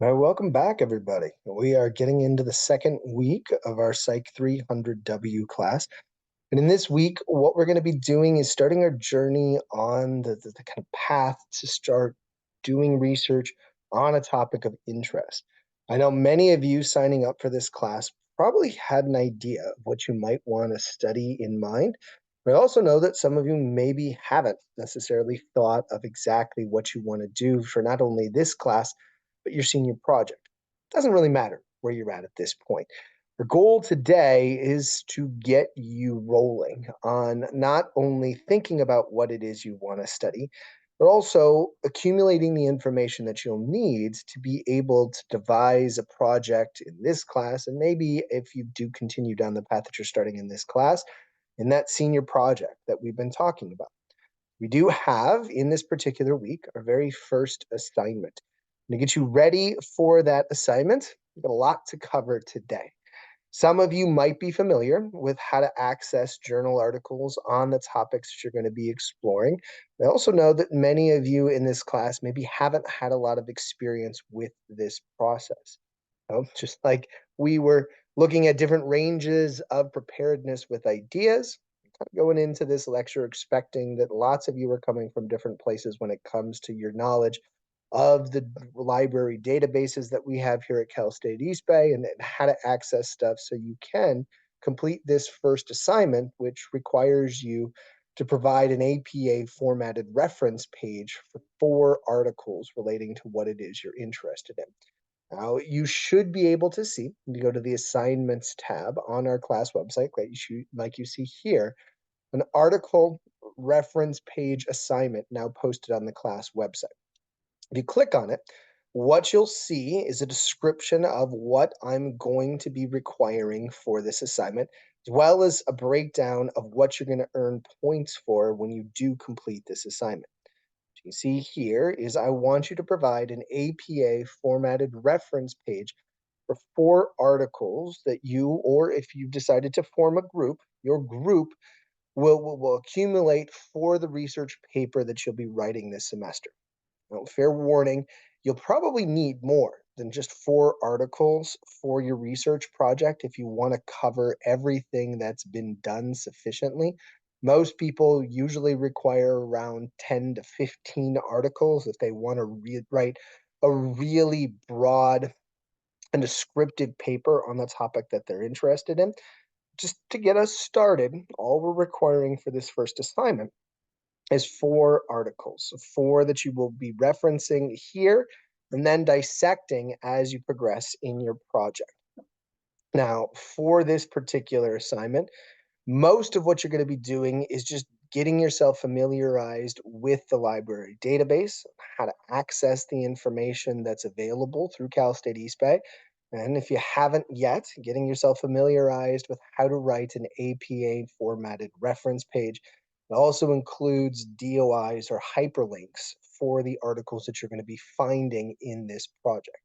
Welcome back, everybody. We are getting into the second week of our Psych 300W class. And in this week, what we're going to be doing is starting our journey on the kind of path to start doing research on a topic of interest. I know many of you signing up for this class probably had an idea of what you might want to study in mind. But I also know that some of you maybe haven't necessarily thought of exactly what you want to do for not only this class, but your senior project. It doesn't really matter where you're at this point. Our goal today is to get you rolling on not only thinking about what it is you want to study, but also accumulating the information that you'll need to be able to devise a project in this class. And maybe if you do continue down the path that you're starting in this class, in that senior project that we've been talking about. We do have in this particular week our very first assignment. To get you ready for that assignment, we've got a lot to cover today. Some of you might be familiar with how to access journal articles on the topics that you're going to be exploring. I also know that many of you in this class maybe haven't had a lot of experience with this process. Just like we were looking at different ranges of preparedness with ideas, kind of going into this lecture expecting that lots of you are coming from different places when it comes to your knowledge of the library databases that we have here at Cal State East Bay and how to access stuff so you can complete this first assignment, which requires you to provide an APA formatted reference page for 4 articles relating to what it is you're interested in. Now, you should be able to see, you go to the assignments tab on our class website, like you see here, an article reference page assignment now posted on the class website. If you click on it, what you'll see is a description of what I'm going to be requiring for this assignment, as well as a breakdown of what you're going to earn points for when you do complete this assignment. What you see here is I want you to provide an APA formatted reference page for 4 articles that you, or if you've decided to form a group, your group will accumulate for the research paper that you'll be writing this semester. Now, fair warning, you'll probably need more than just 4 articles for your research project if you want to cover everything that's been done sufficiently. Most people usually require around 10 to 15 articles if they want to write a really broad and descriptive paper on the topic that they're interested in. Just to get us started, all we're requiring for this first assignment is 4 articles, 4 that you will be referencing here and then dissecting as you progress in your project. Now, for this particular assignment, most of what you're going to be doing is just getting yourself familiarized with the library database, how to access the information that's available through Cal State East Bay. And if you haven't yet, getting yourself familiarized with how to write an APA formatted reference page. It also includes DOIs or hyperlinks for the articles that you're going to be finding in this project.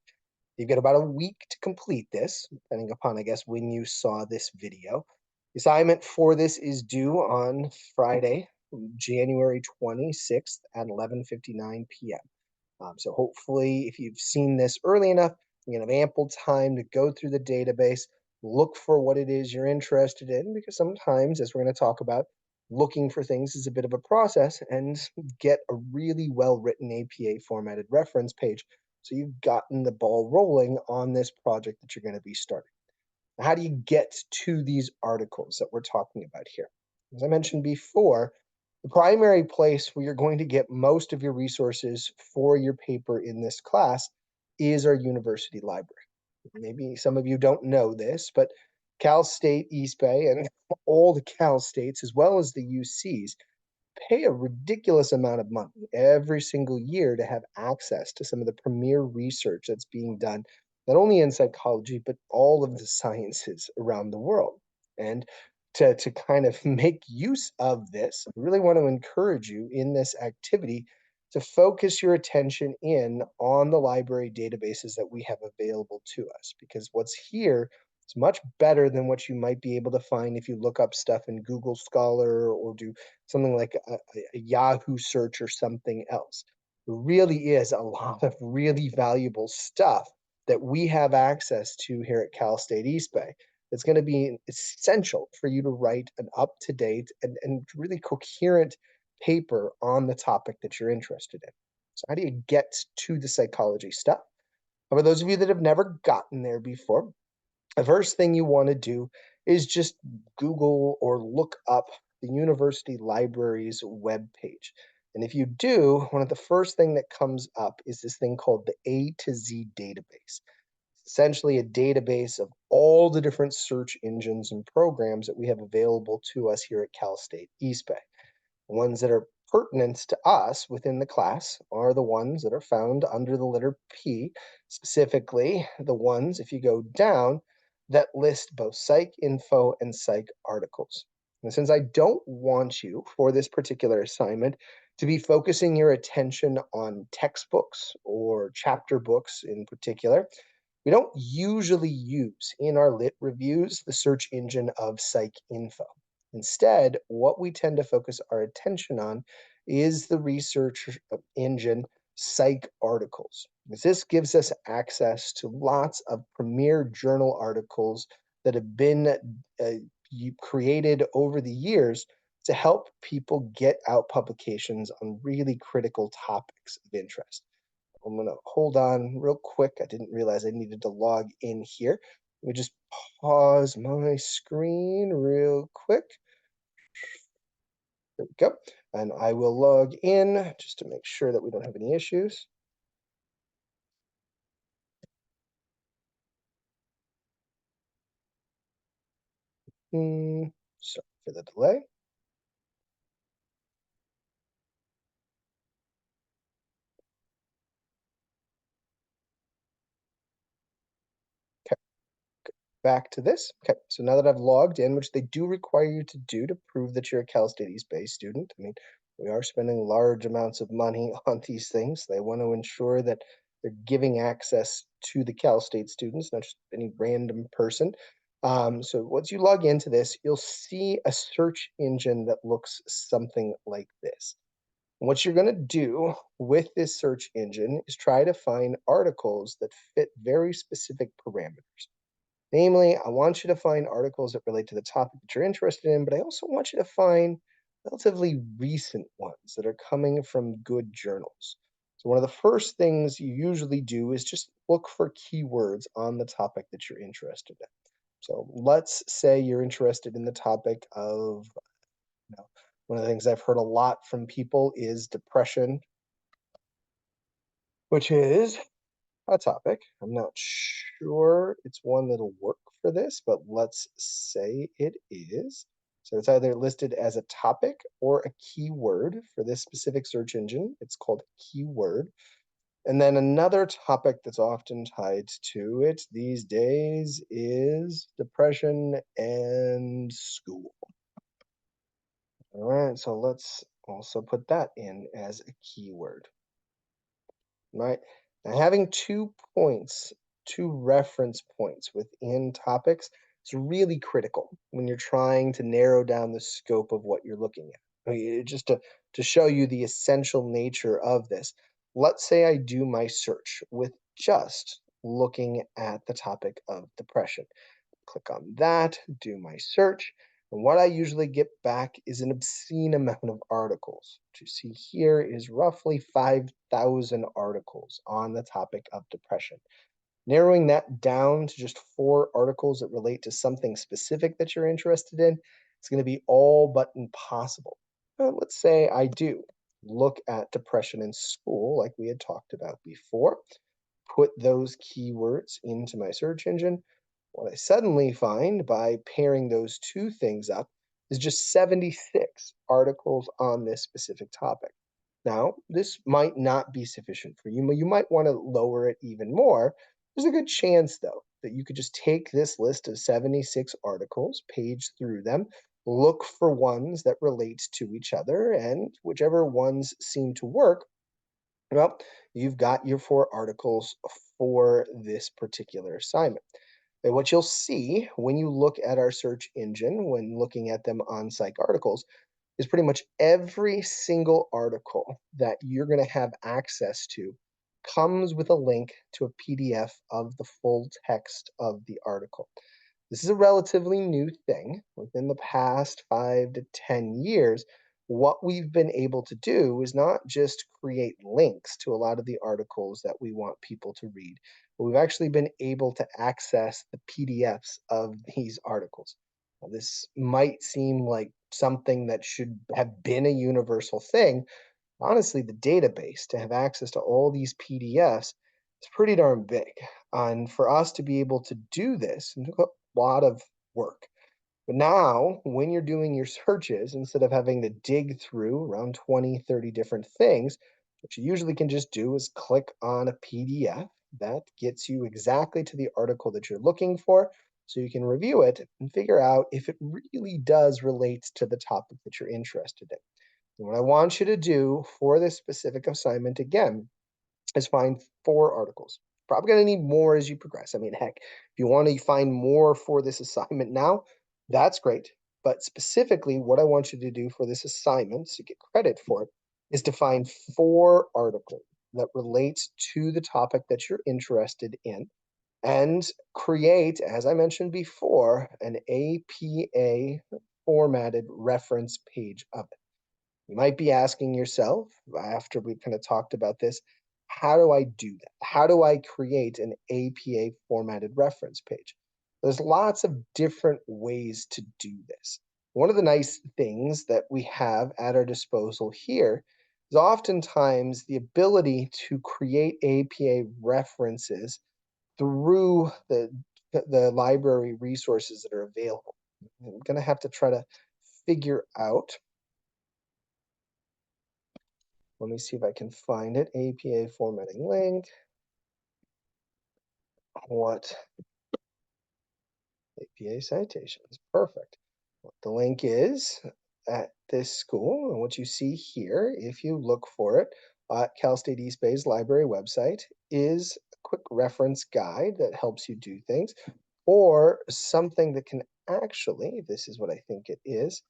You've got about a week to complete this, depending upon, I guess, when you saw this video. The assignment for this is due on Friday, January 26th at 11:59 p.m. So hopefully, if you've seen this early enough, you have ample time to go through the database, look for what it is you're interested in, because sometimes, as we're going to talk about, looking for things is a bit of a process, and get a really well-written APA formatted reference page so you've gotten the ball rolling on this project that you're going to be starting. How do you get to these articles that we're talking about here? As I mentioned before, the primary place where you're going to get most of your resources for your paper in this class is our university library. Maybe some of you don't know this, but Cal State East Bay and all the Cal States, as well as the UCs, pay a ridiculous amount of money every single year to have access to some of the premier research that's being done, not only in psychology, but all of the sciences around the world. And to kind of make use of this, I really want to encourage you in this activity to focus your attention in on the library databases that we have available to us, because what's here is much better than what you might be able to find if you look up stuff in Google Scholar or do something like a Yahoo search or something else. There really is a lot of really valuable stuff that we have access to here at Cal State East Bay. It's going to be essential for you to write an up-to-date and really coherent paper on the topic that you're interested in. So how do you get to the psychology stuff? For those of you that have never gotten there before, the first thing you want to do is just Google or look up the university library's webpage. And if you do, one of the first thing that comes up is this thing called the A to Z database. It's essentially a database of all the different search engines and programs that we have available to us here at Cal State East Bay. The ones that are pertinent to us within the class are the ones that are found under the letter P, specifically the ones, if you go down, that list both psych info and psych articles. And since I don't want you for this particular assignment to be focusing your attention on textbooks or chapter books in particular, we don't usually use in our lit reviews the search engine of psych info. Instead, what we tend to focus our attention on is the research engine Psych articles. This gives us access to lots of premier journal articles that have been created over the years to help people get out publications on really critical topics of interest. I'm going to hold on real quick. I didn't realize I needed to log in here. Let me just pause my screen real quick. There we go. And I will log in just to make sure that we don't have any issues. Sorry for the delay. Okay, back to this. Okay, so now that I've logged in, which they do require you to do to prove that you're a Cal State East Bay student. I mean, we are spending large amounts of money on these things. They want to ensure that they're giving access to the Cal State students, not just any random person. So once you log into this, you'll see a search engine that looks something like this. What you're going to do with this search engine is try to find articles that fit very specific parameters. Namely, I want you to find articles that relate to the topic that you're interested in, but I also want you to find relatively recent ones that are coming from good journals. So one of the first things you usually do is just look for keywords on the topic that you're interested in. So let's say you're interested in the topic of, one of the things I've heard a lot from people is depression, which is a topic. I'm not sure it's one that'll work for this, but let's say it is. So it's either listed as a topic or a keyword for this specific search engine. It's called keyword. And then another topic that's often tied to it these days is depression and school. All right, so let's also put that in as a keyword. Right? Now, having 2 points, 2 reference points within topics is really critical when you're trying to narrow down the scope of what you're looking at. I mean, just to show you the essential nature of this, let's say I do my search with just looking at the topic of depression. Click on that, do my search, and what I usually get back is an obscene amount of articles. What you see here is roughly 5,000 articles on the topic of depression. Narrowing that down to just 4 articles that relate to something specific that you're interested in, it's going to be all but impossible. Let's say I do look at depression in school, like we had talked about before, put those keywords into my search engine. What I suddenly find by pairing those 2 things up is just 76 articles on this specific topic. Now, this might not be sufficient for you. You might want to lower it even more. There's a good chance, though, that you could just take this list of 76 articles, page through them, look for ones that relate to each other, and whichever ones seem to work, well, you've got your 4 articles for this particular assignment. And what you'll see when you look at our search engine, when looking at them on Psych articles, is pretty much every single article that you're going to have access to comes with a link to a PDF of the full text of the article. This is a relatively new thing. Within the past 5 to 10 years, what we've been able to do is not just create links to a lot of the articles that we want people to read, but we've actually been able to access the PDFs of these articles. Now, this might seem like something that should have been a universal thing. Honestly, the database to have access to all these PDFs is pretty darn big. And for us to be able to do this, it took a lot of work. But now, when you're doing your searches, instead of having to dig through around 20, 30 different things, what you usually can just do is click on a PDF that gets you exactly to the article that you're looking for, so you can review it and figure out if it really does relate to the topic that you're interested in. And what I want you to do for this specific assignment again is find 4 articles. Probably going to need more as you progress. I mean, heck, if you want to find more for this assignment now, that's great. But specifically, what I want you to do for this assignment to get credit for it is to find 4 articles that relate to the topic that you're interested in and create, as I mentioned before, an APA formatted reference page of it. You might be asking yourself, after we've kind of talked about this, how do I do that? How do I create an APA formatted reference page? There's lots of different ways to do this. One of the nice things that we have at our disposal here is oftentimes the ability to create APA references through the library resources that are available. I'm going to have to try to figure out. Let me see if I can find it. APA formatting link. What? APA citations. Perfect. What the link is at this school, and what you see here, if you look for it at Cal State East Bay's library website, is a quick reference guide that helps you do things, or something that can actually, this is what I think it is,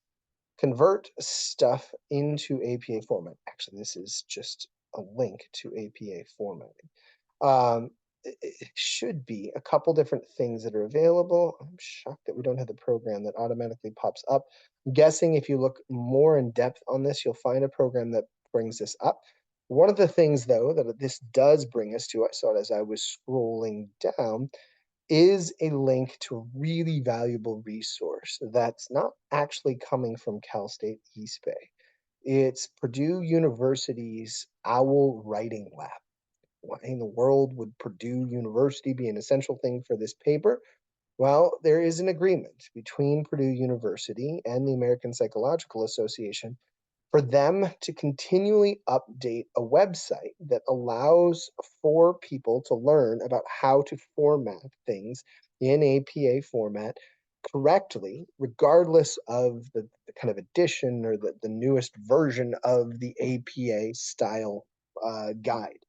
convert stuff into APA format. Actually, this is just a link to APA formatting. Um, it should be a couple different things that are available. I'm shocked that we don't have the program that automatically pops up. I'm guessing if you look more in depth on this, you'll find a program that brings this up. One of the things, though, that this does bring us to, I saw it as I was scrolling down, is a link to a really valuable resource that's not actually coming from Cal State East Bay. It's Purdue University's OWL Writing Lab. Why in the world would Purdue University be an essential thing for this paper? Well, there is an agreement between Purdue University and the American Psychological Association for them to continually update a website that allows for people to learn about how to format things in APA format correctly, regardless of the kind of edition or the newest version of the APA style guide.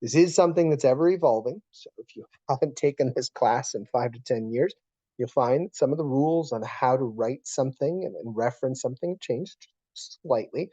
This is something that's ever evolving. So if you haven't taken this class in 5 to 10 years, you'll find some of the rules on how to write something and reference something changed slightly.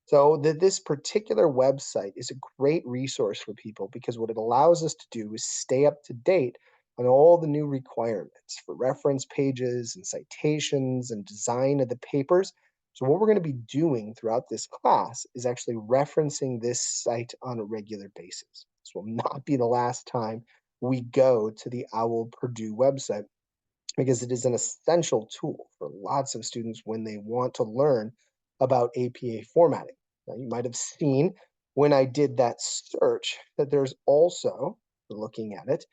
So this particular website is a great resource for people because what it allows us to do is stay up to date on all the new requirements for reference pages and citations and design of the papers. So what we're going to be doing throughout this class is actually referencing this site on a regular basis. This will not be the last time we go to the OWL Purdue website because it is an essential tool for lots of students when they want to learn about APA formatting. Now, you might have seen when I did that search that there's also, looking at it,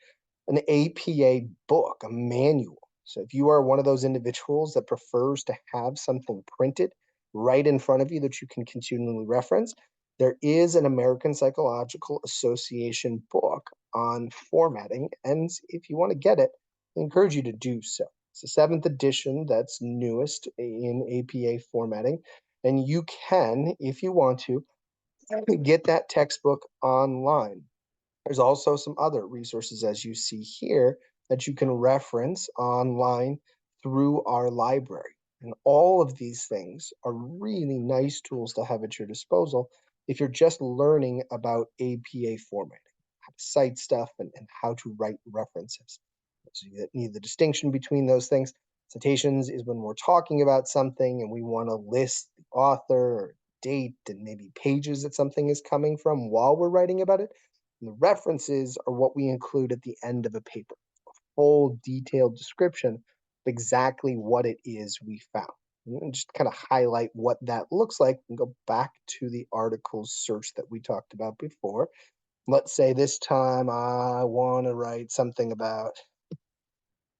an APA book, a manual. So if you are one of those individuals that prefers to have something printed right in front of you that you can continually reference, there is an American Psychological Association book on formatting. And if you want to get it, I encourage you to do so. It's the 7th edition that's newest in APA formatting. And you can, if you want to, get that textbook online. There's also some other resources, as you see here, that you can reference online through our library. And all of these things are really nice tools to have at your disposal if you're just learning about APA formatting. cite stuff and how to write references. So you need the distinction between those things. Citations is when we're talking about something and we want to list the author or date and maybe pages that something is coming from while we're writing about it. And the references are what we include at the end of a paper, a full detailed description of exactly what it is we found. And just kind of highlight what that looks like and go back to the article search that we talked about before. Let's say this time I want to write something about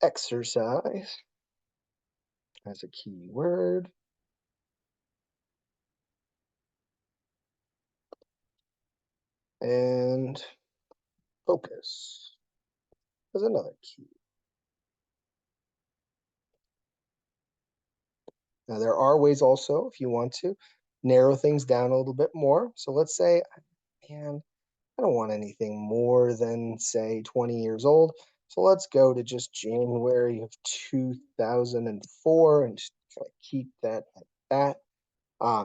exercise as a keyword and focus as another key. Now there are ways also, if you want to, narrow things down a little bit more. So let's say, man, I don't want anything more than, say, 20 years old. So let's go to just January of 2004 and just kind of keep that at that.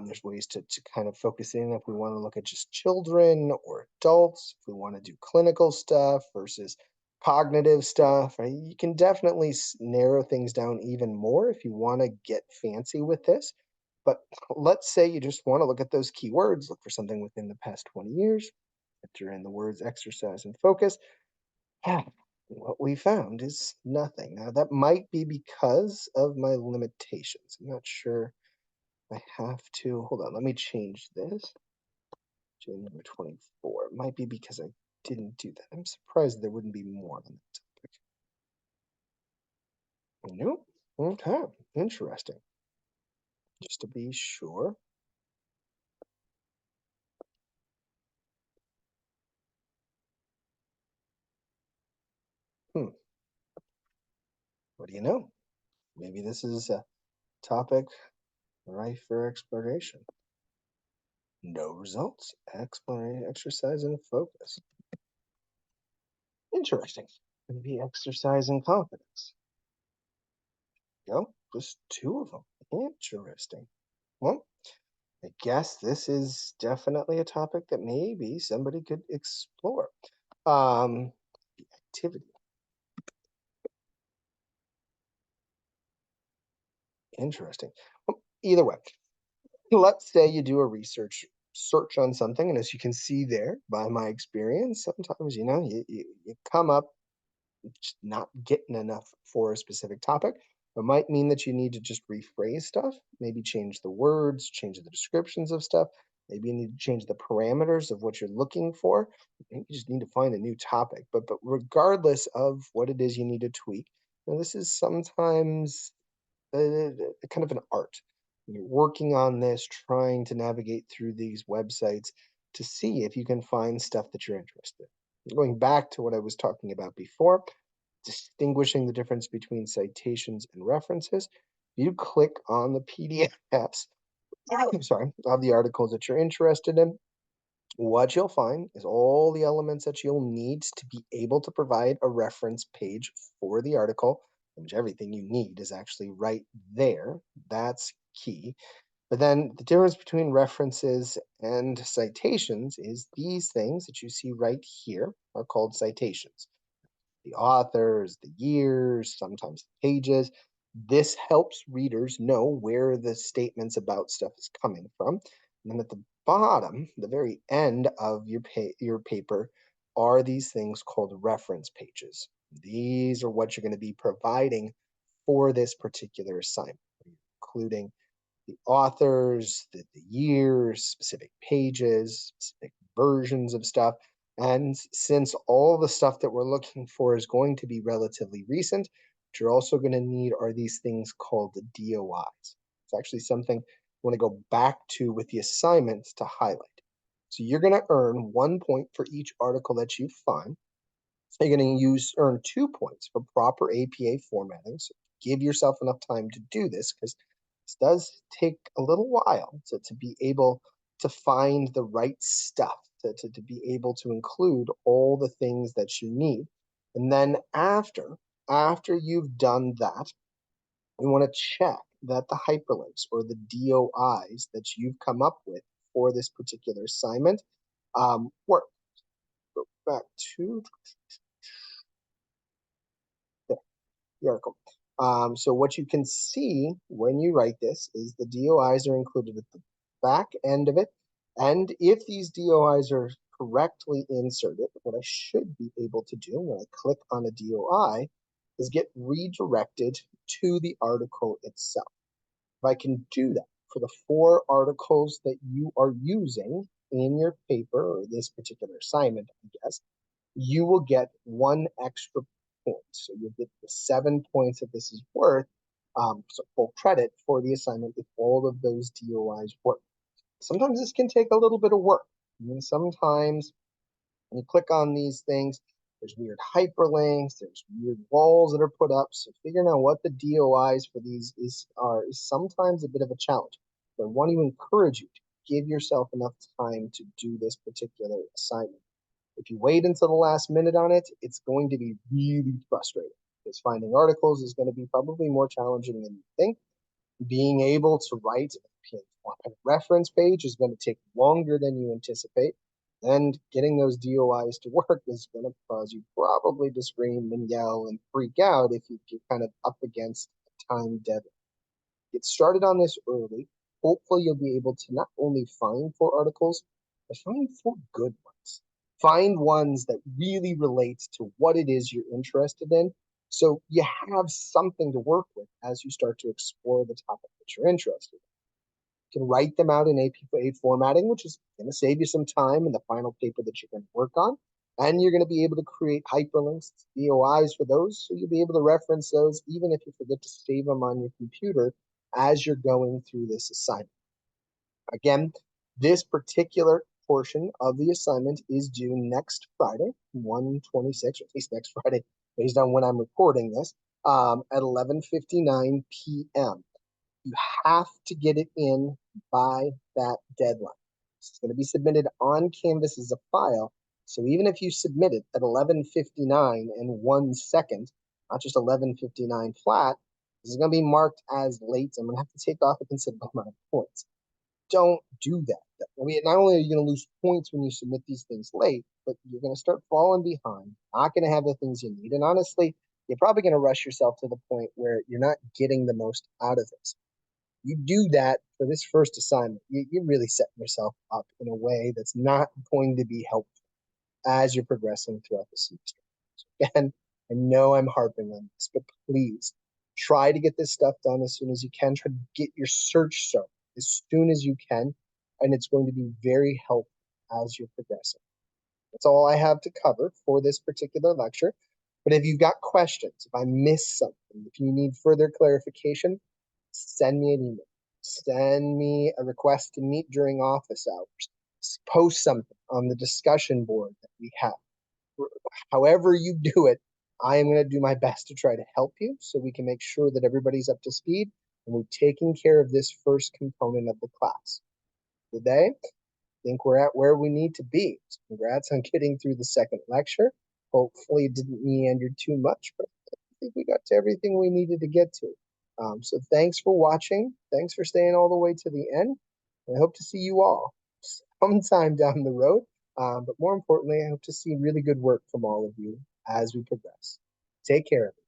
There's ways to kind of focus in if we want to look at just children or adults, if we want to do clinical stuff versus cognitive stuff, right? You can definitely narrow things down even more if you want to get fancy with this. But let's say you just want to look at those keywords, look for something within the past 20 years, enter in the words exercise and focus. Yeah, what we found is nothing. Now, that might be because of my limitations. I'm not sure I have to, hold on, let me change this. January 24. It might be because I didn't do that. I'm surprised there wouldn't be more on that topic. Nope. Okay, interesting. Just to be sure. Hmm, what do you know? Maybe this is a topic rife for exploration. No results. Exploration, exercise, and focus. Interesting. Maybe exercise and confidence. Go, just two of them. Interesting. Well, I guess this is definitely a topic that maybe somebody could explore. The activity. Interesting. Well, either way, let's say you do a research search on something, and as you can see there, by my experience, sometimes you come up just not getting enough for a specific topic. It might mean that you need to just rephrase stuff, maybe change the words, change the descriptions of stuff. Maybe you need to change the parameters of what you're looking for. Maybe you just need to find a new topic. But regardless of what it is you need to tweak, this is sometimes kind of an art. You're working on this, trying to navigate through these websites to see if you can find stuff that you're interested in. Going back to what I was talking about before, distinguishing the difference between citations and references. You click on the PDFs, sorry, of the articles that you're interested in. What you'll find is all the elements that you'll need to be able to provide a reference page for the article, which everything you need is actually right there. That's key. But then the difference between references and citations is these things that you see right here are called citations. The authors, the years, sometimes the pages. This helps readers know where the statements about stuff is coming from. And then at the bottom, the very end of your paper, are these things called reference pages. These are what you're going to be providing for this particular assignment, including the authors, the years, specific pages, specific versions of stuff. And since all the stuff that we're looking for is going to be relatively recent, what you're also going to need are these things called the DOIs. It's actually something I want to go back to with the assignments to highlight. So you're going to earn 1 point for each article that you find. You're going to earn 2 points for proper APA formatting. So give yourself enough time to do this because this does take a little while to be able to find the right stuff, to be able to include all the things that you need. And then after you've done that, you want to check that the hyperlinks or the DOIs that you've come up with for this particular assignment work. back to the article. So what you can see when you write this is the DOIs are included at the back end of it. And if these DOIs are correctly inserted, what I should be able to do when I click on a DOI is get redirected to the article itself. If I can do that for the 4 articles that you are using in your paper or this particular assignment, I guess, you will get 1 extra point. So you'll get the 7 points that this is worth, so full credit for the assignment if all of those DOIs work. Sometimes this can take a little bit of work. I mean, sometimes when you click on these things, there's weird hyperlinks, there's weird walls that are put up. So figuring out what the DOIs for these is sometimes a bit of a challenge. But I want to encourage you to give yourself enough time to do this particular assignment. If you wait until the last minute on it, it's going to be really frustrating because finding articles is going to be probably more challenging than you think. Being able to write a reference page is going to take longer than you anticipate. And getting those DOIs to work is going to cause you probably to scream and yell and freak out if you get kind of up against a time deadline. Get started on this early. Hopefully, you'll be able to not only find 4 articles, but find 4 good ones. Find ones that really relate to what it is you're interested in. So you have something to work with as you start to explore the topic that you're interested in. You can write them out in APA formatting, which is going to save you some time in the final paper that you're going to work on. And you're going to be able to create hyperlinks, DOIs for those, so you'll be able to reference those even if you forget to save them on your computer as you're going through this assignment. Again, this particular portion of the assignment is due next Friday, 1/26, or at least next Friday, based on when I'm recording this, at 11:59 p.m. You have to get it in by that deadline. It's going to be submitted on Canvas as a file. So even if you submit it at 11:59 and 1 second, not just 11:59 flat, this is going to be marked as late. I'm going to have to take off a considerable amount of points. Don't do that. I mean, not only are you going to lose points when you submit these things late, but you're going to start falling behind, not going to have the things you need. And honestly, you're probably going to rush yourself to the point where you're not getting the most out of this. You do that for this first assignment, you're really setting yourself up in a way that's not going to be helpful as you're progressing throughout the semester. So again, I know I'm harping on this, but please try to get this stuff done as soon as you can. Try to get your search started as soon as you can, and it's going to be very helpful as you're progressing. That's all I have to cover for this particular lecture. But if you've got questions, if I missed something, if you need further clarification, send me an email. Send me a request to meet during office hours. Post something on the discussion board that we have. However you do it, I am going to do my best to try to help you so we can make sure that everybody's up to speed and we're taking care of this first component of the class. Today, I think we're at where we need to be. So congrats on getting through the second lecture. Hopefully it didn't meander too much, but I think we got to everything we needed to get to. So thanks for watching. Thanks for staying all the way to the end. And I hope to see you all sometime down the road. But more importantly, I hope to see really good work from all of you as we progress. Take care, everyone.